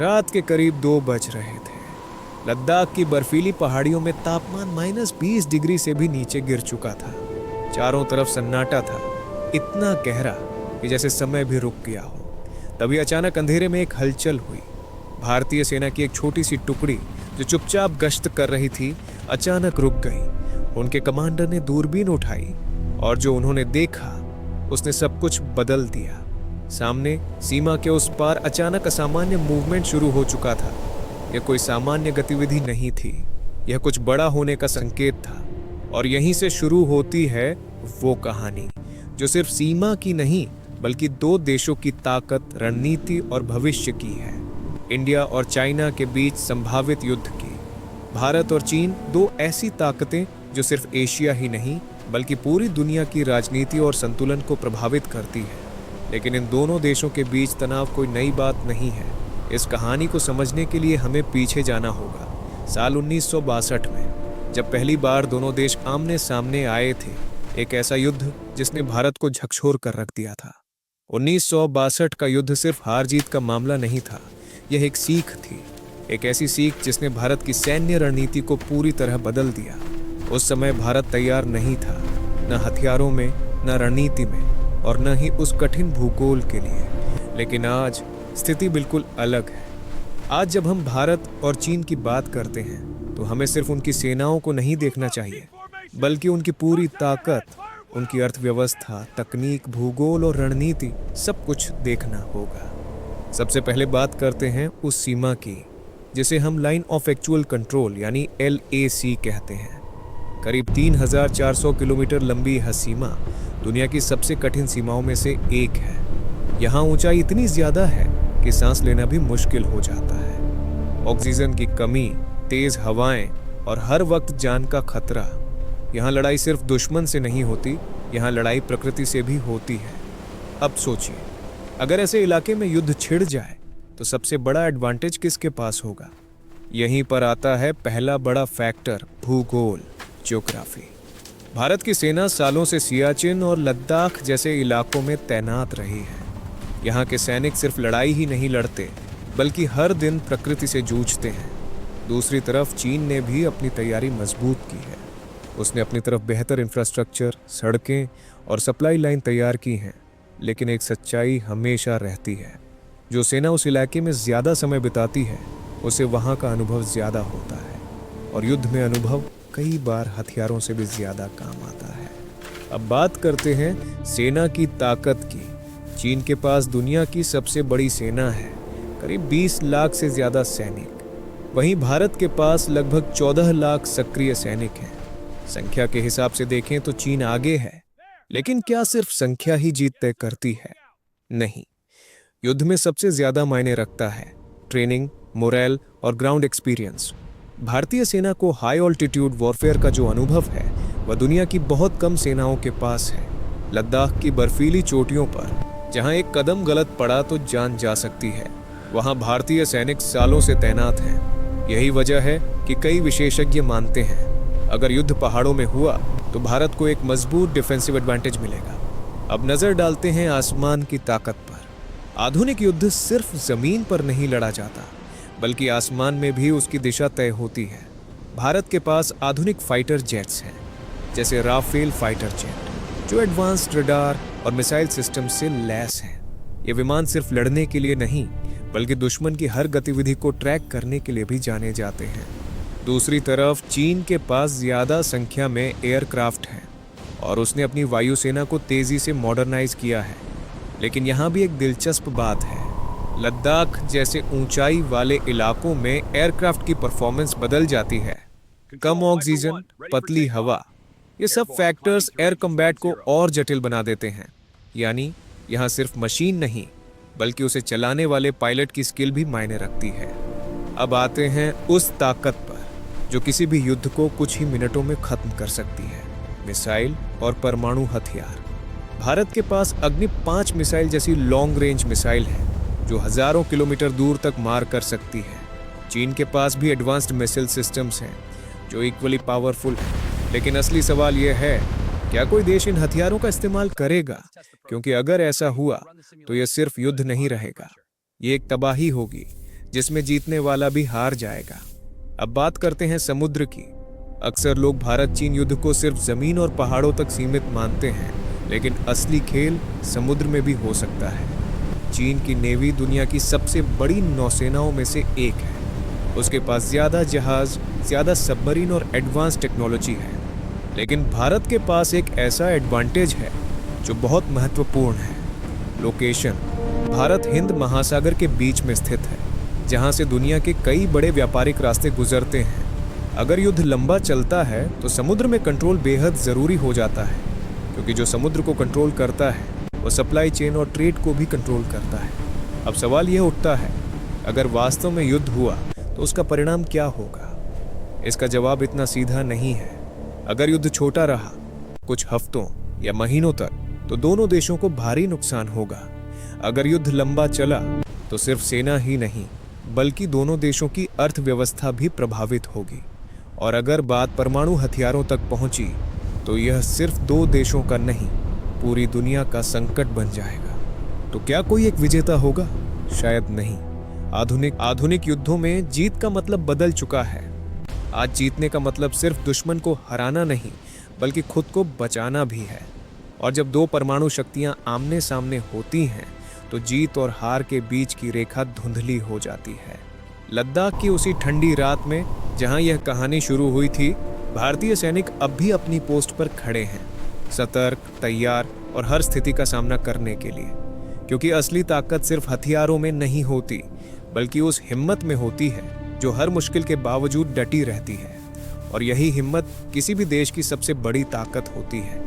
रात के करीब 2 बज रहे थे। लद्दाख की बर्फीली पहाड़ियों में तापमान -20 डिग्री से भी नीचे गिर चुका था। चारों तरफ सन्नाटा था, इतना गहरा कि जैसे समय भी रुक गया हो। तभी अचानक अंधेरे में एक हलचल हुई। भारतीय सेना की एक छोटी सी टुकड़ी जो चुपचाप गश्त कर रही थी, अचानक रुक गई। उनके कमांडर ने दूरबीन उठाई और जो उन्होंने देखा उसने सब कुछ बदल दिया। सामने सीमा के उस पार अचानक असामान्य मूवमेंट शुरू हो चुका था। यह कोई सामान्य गतिविधि नहीं थी, यह कुछ बड़ा होने का संकेत था। और यहीं से शुरू होती है वो कहानी जो सिर्फ सीमा की नहीं बल्कि 2 देशों की ताकत, रणनीति और भविष्य की है। इंडिया और चाइना के बीच संभावित युद्ध की। भारत और चीन 2 ऐसी ताकतें जो सिर्फ एशिया ही नहीं बल्कि पूरी दुनिया की राजनीति और संतुलन को प्रभावित करती है। लेकिन इन दोनों देशों के बीच तनाव कोई नई बात नहीं है। इस कहानी को समझने के लिए हमें पीछे जाना होगा, साल 1962 में, जब पहली बार दोनों देश आमने सामने आए थे। एक ऐसा युद्ध जिसने भारत को झकझोर कर रख दिया था। 1962 का युद्ध सिर्फ हार जीत का मामला नहीं था, यह एक सीख थी। एक ऐसी सीख जिसने भारत की सैन्य रणनीति को पूरी तरह बदल दिया। उस समय भारत तैयार नहीं था, न हथियारों में, न रणनीति में, और न ही उस कठिन भूगोल के लिए। लेकिन आज स्थिति बिल्कुल अलग है। आज जब हम भारत और चीन की बात करते हैं तो हमें सिर्फ उनकी सेनाओं को नहीं देखना चाहिए, बल्कि उनकी पूरी ताकत, उनकी अर्थव्यवस्था, तकनीक, भूगोल और रणनीति, सब कुछ देखना होगा। सबसे पहले बात करते हैं उस सीमा की जिसे हम लाइन ऑफ एक्चुअल कंट्रोल यानी LAC कहते हैं। करीब 3400 किलोमीटर लंबी यह सीमा दुनिया की सबसे कठिन सीमाओं में से एक है। यहाँ ऊंचाई इतनी ज्यादा है कि सांस लेना भी मुश्किल हो जाता है। ऑक्सीजन की कमी, तेज हवाएं और हर वक्त जान का खतरा। यहाँ लड़ाई सिर्फ दुश्मन से नहीं होती, यहाँ लड़ाई प्रकृति से भी होती है। अब सोचिए, अगर ऐसे इलाके में युद्ध छिड़ जाए तो सबसे बड़ा एडवांटेज किसके पास होगा? यहीं पर आता है पहला बड़ा फैक्टर, भूगोल, ज्योग्राफी। भारत की सेना सालों से सियाचिन और लद्दाख जैसे इलाकों में तैनात रही है। यहाँ के सैनिक सिर्फ लड़ाई ही नहीं लड़ते बल्कि हर दिन प्रकृति से जूझते हैं। दूसरी तरफ चीन ने भी अपनी तैयारी मजबूत की है। उसने अपनी तरफ बेहतर इंफ्रास्ट्रक्चर, सड़कें और सप्लाई लाइन तैयार की हैं। लेकिन एक सच्चाई हमेशा रहती है, जो सेना उस इलाके में ज़्यादा समय बिताती है उसे वहाँ का अनुभव ज़्यादा होता है। और युद्ध में अनुभव कई बार हथियारों से भी ज़्यादा काम आता है। अब बात करते हैं सेना की ताकत की। चीन के पास दुनिया की सबसे बड़ी सेना है, करीब 20 लाख से ज़्यादा सैनिक। वहीं भारत के पास लगभग 14 लाख सक्रिय सैनिक हैं। संख्या के हिसाब से देखें तो चीन आगे है, लेकिन क्या सिर्फ संख्या ही जीत तय करती है? नहीं, युद्ध में सबसे ज्यादा मायने रखता है ट्रेनिंग, मोरल और ग्राउंड एक्सपीरियंस। भारतीय सेना को हाई ऑल्टीट्यूड वॉरफेयर का जो अनुभव है वह दुनिया की बहुत कम सेनाओं के पास है। लद्दाख की बर्फीली चोटियों पर जहां एक कदम गलत पड़ा तो जान जा सकती है, वहां भारतीय सैनिक सालों से तैनात हैं। यही वजह है कि कई विशेषज्ञ मानते हैं अगर युद्ध पहाड़ों में हुआ तो भारत को एक मजबूत डिफेंसिव एडवांटेज मिलेगा। अब नजर डालते हैं आसमान की ताकत पर। आधुनिक युद्ध सिर्फ जमीन पर नहीं लड़ा जाता बल्कि आसमान में भी उसकी दिशा तय होती है। भारत के पास आधुनिक फाइटर जेट्स हैं, जैसे राफेल फाइटर जेट, जो एडवांस्ड रडार और मिसाइल सिस्टम से लैस हैं। ये विमान सिर्फ लड़ने के लिए नहीं बल्कि दुश्मन की हर गतिविधि को ट्रैक करने के लिए भी जाने जाते हैं। दूसरी तरफ चीन के पास ज्यादा संख्या में एयरक्राफ्ट हैं और उसने अपनी वायुसेना को तेजी से मॉडर्नाइज किया है। लेकिन यहाँ भी एक दिलचस्प बात है, लद्दाख जैसे ऊंचाई वाले इलाकों में एयरक्राफ्ट की परफॉर्मेंस बदल जाती है। कम ऑक्सीजन, पतली हवा, ये सब फैक्टर्स एयर कॉम्बैट को और जटिल बना देते हैं। यानी यहाँ सिर्फ मशीन नहीं बल्कि उसे चलाने वाले पायलट की स्किल भी मायने रखती है। अब आते हैं उस ताकत पर जो किसी भी युद्ध को कुछ ही मिनटों में खत्म कर सकती है, मिसाइल और परमाणु हथियार। भारत के पास अग्नि 5 मिसाइल जैसी लॉन्ग रेंज मिसाइल है जो हजारों किलोमीटर दूर तक मार कर सकती है। चीन के पास भी एडवांस्ड मिसाइल सिस्टम्स हैं जो इक्वली पावरफुल हैं। लेकिन असली सवाल यह है, क्या कोई देश इन हथियारों का इस्तेमाल करेगा? क्योंकि अगर ऐसा हुआ तो यह सिर्फ युद्ध नहीं रहेगा, ये एक तबाही होगी जिसमें जीतने वाला भी हार जाएगा। अब बात करते हैं समुद्र की। अक्सर लोग भारत चीन युद्ध को सिर्फ जमीन और पहाड़ों तक सीमित मानते हैं, लेकिन असली खेल समुद्र में भी हो सकता है। चीन की नेवी दुनिया की सबसे बड़ी नौसेनाओं में से एक है। उसके पास ज्यादा जहाज, ज्यादा सबमरीन और एडवांस टेक्नोलॉजी है। लेकिन भारत के पास एक ऐसा एडवांटेज है जो बहुत महत्वपूर्ण है। लोकेशन। भारत हिंद महासागर के बीच में स्थित है, जहां से दुनिया के कई बड़े व्यापारिक रास्ते गुजरते हैं। अगर युद्ध लंबा चलता है तो समुद्र में कंट्रोल बेहद जरूरी हो जाता है, क्योंकि जो समुद्र को कंट्रोल करता है वो सप्लाई चेन और ट्रेड को भी कंट्रोल करता है। अब सवाल यह उठता है, अगर वास्तव में युद्ध हुआ तो उसका परिणाम क्या होगा? इसका जवाब इतना सीधा नहीं है। अगर युद्ध छोटा रहा, कुछ हफ्तों या महीनों तक, तो दोनों देशों को भारी नुकसान होगा। अगर युद्ध लंबा चला तो सिर्फ सेना ही नहीं, बल्कि दोनों देशों की अर्थव्यवस्था भी प्रभावित होगी। और अगर बात परमाणु हथियारों तक पहुंची तो यह सिर्फ दो देशों का नहीं, पूरी दुनिया का संकट बन जाएगा। तो क्या कोई एक विजेता होगा? शायद नहीं। आधुनिक युद्धों में जीत का मतलब बदल चुका है। आज जीतने का मतलब सिर्फ दुश्मन को हराना नहीं, बल्कि खुद को बचाना भी है। और जब दो परमाणु शक्तियां आमने सामने होती हैं तो जीत और हार के बीच की रेखा धुंधली हो जाती है। लद्दाख की उसी ठंडी रात में जहां यह कहानी शुरू हुई थी, भारतीय सैनिक अब भी अपनी पोस्ट पर खड़े हैं, सतर्क, तैयार और हर स्थिति का सामना करने के लिए। क्योंकि असली ताकत सिर्फ हथियारों में नहीं होती, बल्कि उस हिम्मत में होती है जो हर मुश्किल के बावजूद डटी रहती है। और यही हिम्मत किसी भी देश की सबसे बड़ी ताकत होती है।